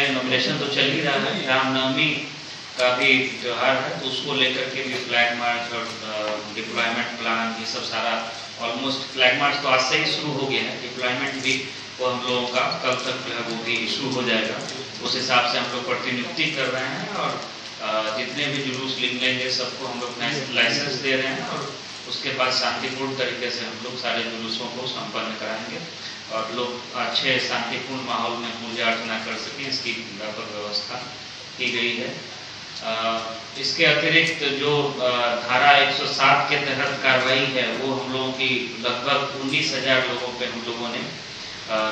इनॉमिनेशन तो चल ही रहा है, रामनवमी का भी त्यौहार है, तो उसको लेकर के भी फ्लैग मार्च और डिप्लॉयमेंट प्लान ये सब सारा ऑलमोस्ट, फ्लैग मार्च तो आज से ही शुरू हो गया है, डिप्लॉयमेंट भी वो हम लोगों का कल तक जो है वो भी शुरू हो जाएगा। उस हिसाब से हम लोग प्रतिनियुक्ति कर रहे हैं और जितने भी जुलूस निकलेंगे सबको हम लोग लाइसेंस दे रहे हैं और उसके बाद शांतिपूर्ण तरीके से हम लोग सारे जुलूसों को संपन्न कराएंगे और लोग अच्छे शांतिपूर्ण माहौल में पूजा अर्चना कर सकें, इसकी व्यापक व्यवस्था की गई है। इसके अतिरिक्त जो धारा 107 के तहत कार्रवाई है वो हम लोगों की लगभग 19,000 लोगों पे हम लोगों ने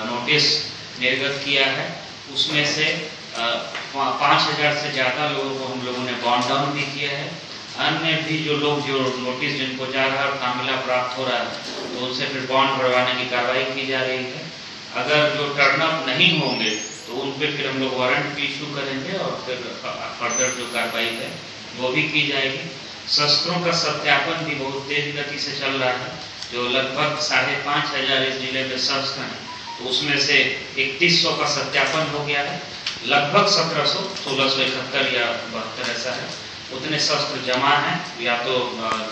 नोटिस निर्गत किया है। उसमें से 5,000 से ज़्यादा लोगों को हम लोगों ने बॉन्ड डाउन भी किया है। अन्य भी जो लोग जो नोटिस जिनको जा रहा है और तामिला प्राप्त हो रहा है तो उनसे फिर बॉन्ड भरवाने की कार्रवाई की जा रही है। अगर जो टर्नअप नहीं होंगे तो उन पर फिर हम लोग वारंट भी इशू करेंगे और फिर फर्दर जो कार्रवाई है वो भी की जाएगी। शस्त्रों का सत्यापन भी बहुत तेज गति से चल रहा है, जो लगभग 5,500 इस जिले में शस्त्र हैं, तो उसमें से 3100 का सत्यापन हो गया है। लगभग 1700, 1671 या 72 ऐसा है, उतने शस्त्र जमा हैं, या तो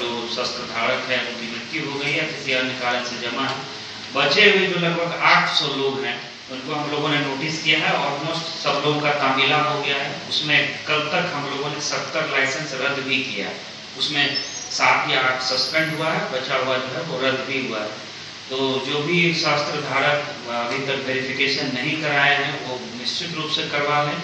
जो शस्त्र धारक है उनकी मृत्यु हो गई है किसी अन्य कारण से जमा है। बचे हुए जो लगभग 800 लोग हैं उनको हम लोगों ने नोटिस किया है, ऑलमोस्ट सब लोगों का तामीला हो गया है। उसमें कल तक हम लोगों ने 70 लाइसेंस रद्द भी किया है, उसमें 7 या 8 सस्पेंड हुआ है, बचा हुआ जो है वो रद्द भी हुआ है। तो जो भी शस्त्र धारक अभी तक वेरिफिकेशन नहीं कराए हैं वो निश्चित रूप से करवा लें,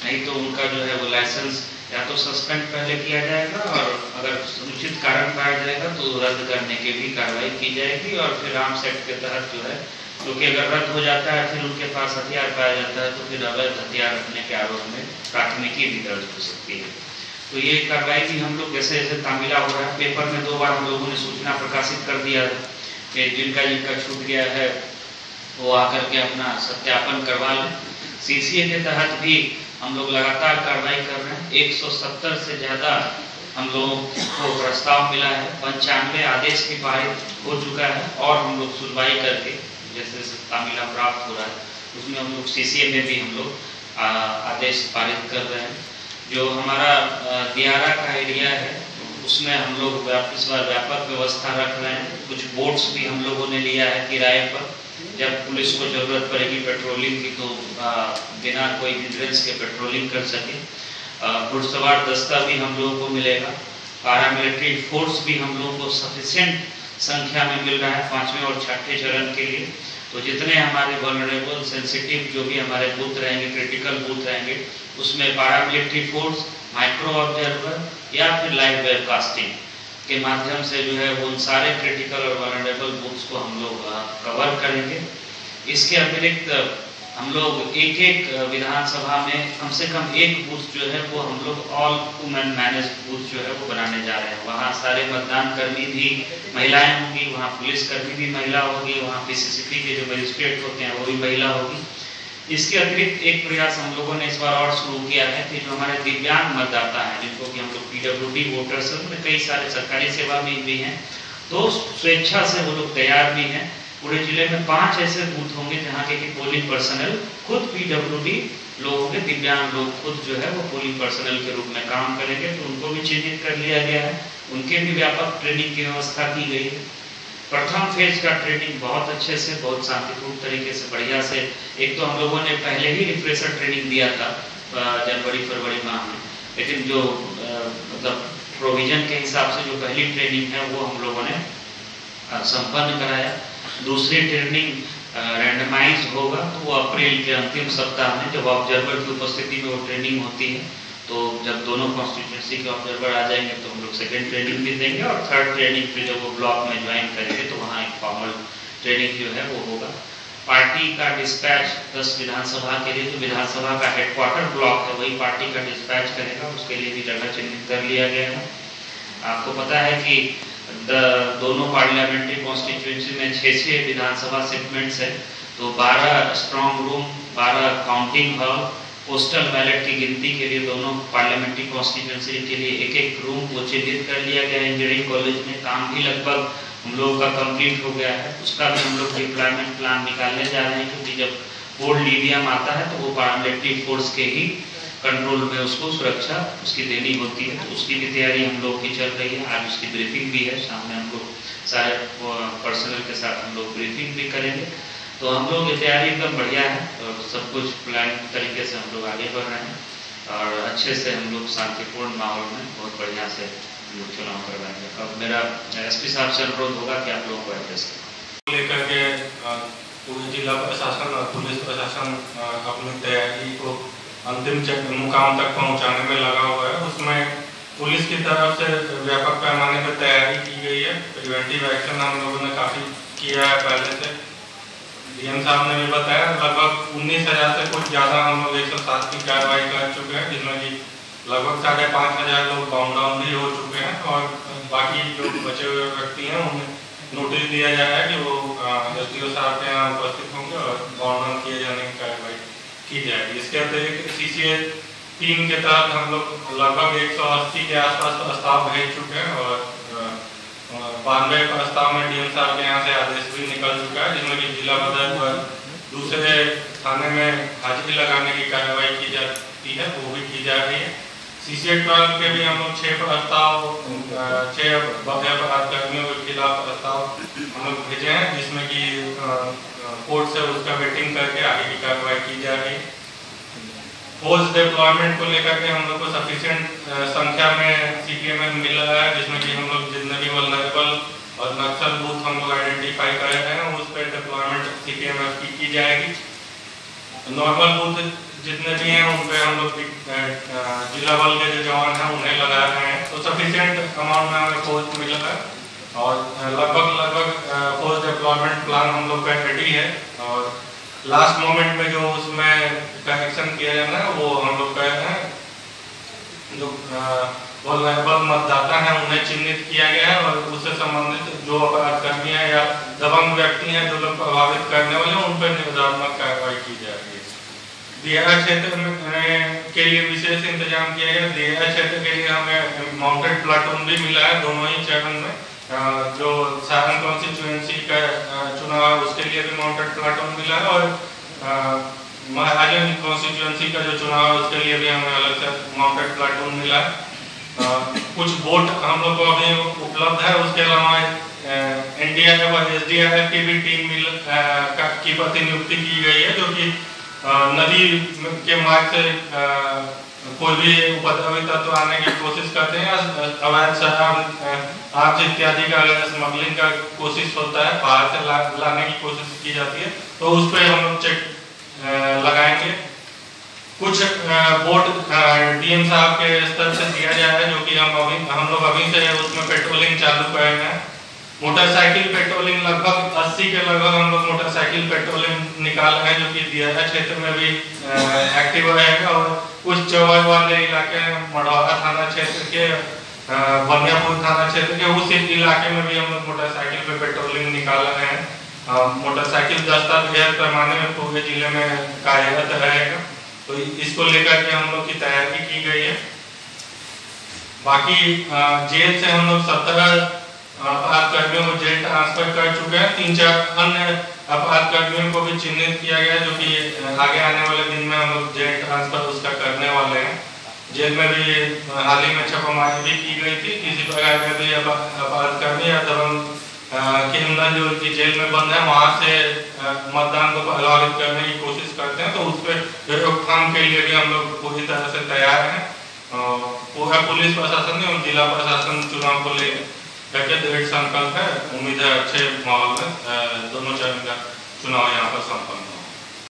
नहीं तो उनका जो है वो लाइसेंस या तो सस्पेंड पहले किया जाएगा और अगर उचित कारण पाया जाएगा तो रद्द करने की भी कार्रवाई की जाएगी। और फिर आर्म्स एक्ट के तहत जो है, क्योंकि अगर रद्द हो जाता है फिर उनके पास हथियार पाया जाता है तो फिर अवैध हथियार रखने के आरोप में प्राथमिकी भी दर्ज हो सकती है। तो ये कार्रवाई भी हम लोग जैसे जैसे तामीला हो रहा है, पेपर में 2 बार हम लोगों ने सूचना प्रकाशित कर दिया है कि जिनका छूट गया है वो आकर के अपना सत्यापन करवा लें। CCA के तहत भी हम लोग लगातार कार्रवाई कर रहे हैं। 170 से ज़्यादा हम लोगों को प्रस्ताव मिला है, 95 आदेश भी पारित हो चुका है और हम लोग सुनवाई करके जैसे जैसे तामीला प्राप्त हो रहा है उसमें हम लोग CCA में भी हम लोग आदेश पारित कर रहे हैं। जो हमारा दियारा का एरिया है उसमें हम लोग इस बार व्यापक व्यवस्था रख रहे हैं। कुछ बोट्स भी हम लोगों ने लिया है किराए पर, जब पुलिस को जरूरत पड़ेगी पेट्रोलिंग की तो बिना कोई हिंड्रेंस के पेट्रोलिंग कर सके। घुड़सवार दस्ता भी हम लोगों को मिलेगा। पैरामिलिट्री फोर्स भी हम लोगों को सफिशिएंट संख्या में मिल रहा है 5वें और 6ठे चरण के लिए। तो जितने हमारे वल्नरेबल सेंसिटिव जो भी हमारे बूथ रहेंगे, क्रिटिकल बूथ रहेंगे, उसमें पैरामिलिट्री फोर्स, माइक्रो ऑब्जर्वर या फिर लाइव वेबकास्टिंग के माध्यम से जो है उन सारे क्रिटिकल और वल्नरेबल बूथ्स को हम लोग कवर करेंगे। इसके अतिरिक्त हम लोग एक विधानसभा में कम से कम एक बूथ जो है वो हम लोग ऑल वुमेन मैनेज बूथ जो है वो बनाने जा रहे हैं। वहाँ सारे मतदान कर्मी भी महिलाएं होंगी, वहाँ पुलिस कर्मी भी महिला होगी, वहाँ PCCP के जो मजिस्ट्रेट होते हैं वो भी महिला होगी। इसके अतिरिक्त एक प्रयास हम लोगों ने इस बार और शुरू किया है कि जो हमारे दिव्यांग मतदाता हैं जिनको कि हम लोग PWD वोटर्स हैं, उनमें कई सारे सरकारी सेवा भी हैं, तो स्वेच्छा से वो लोग तैयार भी हैं। पूरे जिले में 5 ऐसे बूथ होंगे जहाँ के पोलिंग पर्सनल खुद PWD लोग होंगे, दिव्यांग लोग खुद जो है वो पोलिंग पर्सनल के रूप में काम करेंगे, तो उनको भी चिन्हित कर लिया गया है। उनके भी व्यापक ट्रेनिंग की व्यवस्था की गई है। प्रथम फेज का ट्रेनिंग बहुत अच्छे से, बहुत शांतिपूर्ण तरीके से, बढ़िया से, एक तो हम लोगों ने पहले ही रिफ्रेशर ट्रेनिंग दिया था जनवरी-फरवरी माह में, लेकिन जो मतलब प्रोविजन के हिसाब से जो पहली ट्रेनिंग है वो हम लोगों ने संपन्न कराया। दूसरी ट्रेनिंग रैंडमाइज होगा तो वो अप्रैल के अंतिम सप्ताह में जब ऑब्जर्वर की उपस्थिति में वो ट्रेनिंग होती है, तो जब दोनों कॉन्स्टिट्यूंसी के ऑब्जर्वर आ जाएंगे तो हम लोग सेकेंड ट्रेनिंग भी देंगे और थर्ड ट्रेनिंग फिर जब वो ब्लॉक में ज्वाइन करेंगे तो वहाँ एक फॉर्मल ट्रेनिंग जो है वो होगा। पार्टी का डिस्पैच 10 विधानसभा के लिए, जो विधानसभा का हेडक्वार्टर ब्लॉक है वही पार्टी का डिस्पैच करेगा, उसके लिए भी जगह चिन्हित कर लिया गया है। आपको पता है कि दोनों पार्लियामेंट्री कॉन्स्टिट्यूंसी में 6 विधानसभा सेगमेंट्स है, तो 12 strong room, 12 counting hall, postal ballot की गिनती के लिए दोनों पार्लियामेंट्री कॉन्स्टिट्यूंसी के लिए एक रूम को चिन्हित कर लिया गया है। इंजीनियरिंग कॉलेज में काम भी लगभग हम लोगों का कंप्लीट हो गया है, उसका भी हम लोग डिप्लॉयमेंट प्लान निकालने जा रहे हैं, क्योंकि जब बोल्ड ईवीएम आता है तो वो पैरामिलिट्री फोर्स के ही कंट्रोल में उसको सुरक्षा उसकी देनी होती है। तो उसकी भी तैयारी हम लोग की चल रही है। आज उसकी ब्रीफिंग भी है, सामने हम लोग सारे पर्सनल के साथ हम लोग ब्रीफिंग भी करेंगे। तो हम लोग की तैयारी एकदम बढ़िया है और सब कुछ प्लान तरीके से हम लोग आगे बढ़ रहे हैं और अच्छे से हम लोग शांतिपूर्ण माहौल में बहुत बढ़िया से हम लोग चुनाव करवाएंगे। अब मेरा एसपी साहब से अनुरोध होगा कि आप लोगों को एड्रेस लेकर के पूरे जिला प्रशासन और पुलिस प्रशासन अपनी तैयारी को अंतिम मुकाम तक पहुंचाने में लगा हुआ है। उसमें पुलिस की तरफ से व्यापक पैमाने पर तैयारी की गई है। प्रिवेंटिव एक्शन हम लोगों ने काफ़ी किया है पहले से। डीएम साहब ने भी बताया लगभग 19,000 से कुछ ज़्यादा हम लोग 107 की कार्रवाई कर चुके हैं, जिसमें कि लगभग 5,500 लोग बाउंड डाउन भी हो चुके हैं और बाकी जो बचे हुए व्यक्ति हैं उन्हें नोटिस दिया जा रहा है कि वो एसडीओ साहब के यहाँ उपस्थित होंगे और बाउंड डाउन किए जाने की कार्रवाई की जाएगी। इसके अतिरिक्त सीसीए टीम के तहत हम लोग लगभग 180 के आसपास प्रस्ताव भेज चुके हैं और 92 प्रस्ताव में डीएम साहब के यहाँ से आदेश भी निकल चुका है, जिसमें कि जिला बदल पर दूसरे थाने में हाजिरी लगाने की कार्रवाई की जाती है, वो भी की जा रही है। सीसीए 12 के भी हम लोग 6 प्रस्ताव 6 अपराधकर्मियों के खिलाफ प्रस्ताव हम लोग भेजे हैं, जिसमें कि कोर्ट से उसका वेटिंग करके आगे की कार्रवाई की जा रही है। फोर्स डिप्लॉयमेंट को लेकर के हम लोग को सफिशिएंट संख्या में सीपीएमएल मिल रहा है, जिसमें कि हम लोग जितने भी वल्नरेबल और नक्सल बूथ हम लोग आइडेंटिफाई कर रहे हैं उस पर डिप्लॉयमेंट सीपीएमएल की जाएगी। नॉर्मल बूथ जितने भी हैं उन पे हम लोग जिला बल के जो जवान हैं उन्हें लगा रहे हैं। तो सफिशिएंट अमाउंट में हमें फोर्स मिल रहा है और लगभग फोर्स डिप्लॉयमेंट प्लान हम लोग का रेडी है और लास्ट मोमेंट में जो उसमें कनेक्शन किया जाना है वो हम लोग कह रहे हैं। जो वल्नरेबल मतदाता हैं उन्हें चिन्हित किया गया है और उससे संबंधित जो अपराधकर्मी हैं या दबंग व्यक्ति हैं जो लोग प्रभावित करने वाले हैं उन पर निबंधात्मक कार्रवाई की जा रही है। दियारा क्षेत्र में के लिए विशेष इंतजाम किया गया। दियारा क्षेत्र के लिए हमें माउंटेड प्लाटून भी मिला है दोनों ही चरण में। जो सारण कॉन्स्टिट्यूएंसी का चुनाव है उसके लिए भी माउंटेड प्लाटून मिला है और महाराजगंज कॉन्स्टिट्यूएंसी का जो चुनाव है उसके लिए भी हमें अलग से माउंटेड प्लाटून मिला है। कुछ बोट हम लोग को अभी उपलब्ध है। उसके अलावा एनडीआरएफ और एसडीआरएफ की भी टीम की प्रतिनियुक्ति की गई है, जो कि नदी के मार्ग से कोई भी उपद्रवी तत्व आने की कोशिश करते हैं, अवैध शराब आर्म्स इत्यादि का स्मगलिंग का कोशिश होता है, बाहर से लाने की कोशिश की जाती है, तो उस पर हम लोग चेक लगाएंगे। कुछ बोट डीएम साहब के स्तर से दिया जा रहा है, जो कि हम लोग अभी से उसमें पेट्रोलिंग चालू कर रहे हैं। मोटरसाइकिल पेट्रोलिंग लगभग 80 के लगभग हम लोग मोटरसाइकिल पेट्रोलिंग निकाल रहे हैं, जो कि दियारा क्षेत्र में भी एक्टिव रहेगा और कुछ चौबल वाले इलाके मढ़ौरा थाना क्षेत्र के बनियापुर थाना क्षेत्र के उस इलाके में भी हम लोग मोटरसाइकिल पे पेट्रोलिंग निकाल रहे हैं। मोटरसाइकिल दस्ता बृहद पैमाने में पूरे जिले में कार्यरत रहेगा, तो इसको लेकर के हम लोग की तैयारी की गई है। बाकी जेल से हम लोग 17 अपराधकर्मियों को जेल ट्रांसफर कर चुके हैं। 3-4 अन्य अपराधकर्मियों को भी चिन्हित किया गया, जो कि आगे आने वाले दिन में हम लोग जेल ट्रांसफर उसका करने वाले हैं। जेल में भी हाल ही में छापामारी भी की गई थी। किसी प्रकार का भी अपराधकर्मी या दबंग क्रिमिनल जो की जेल में बंद है वहां से मतदान को प्रभावित करने की कोशिश करते हैं, तो उस पर रोकथाम के लिए भी हम लोग पूरी तरह से तैयार हैं। पूरा पुलिस प्रशासन और जिला प्रशासन चुनाव को लेकर दृढ़ संकल्प है। उम्मीद है अच्छे माहौल में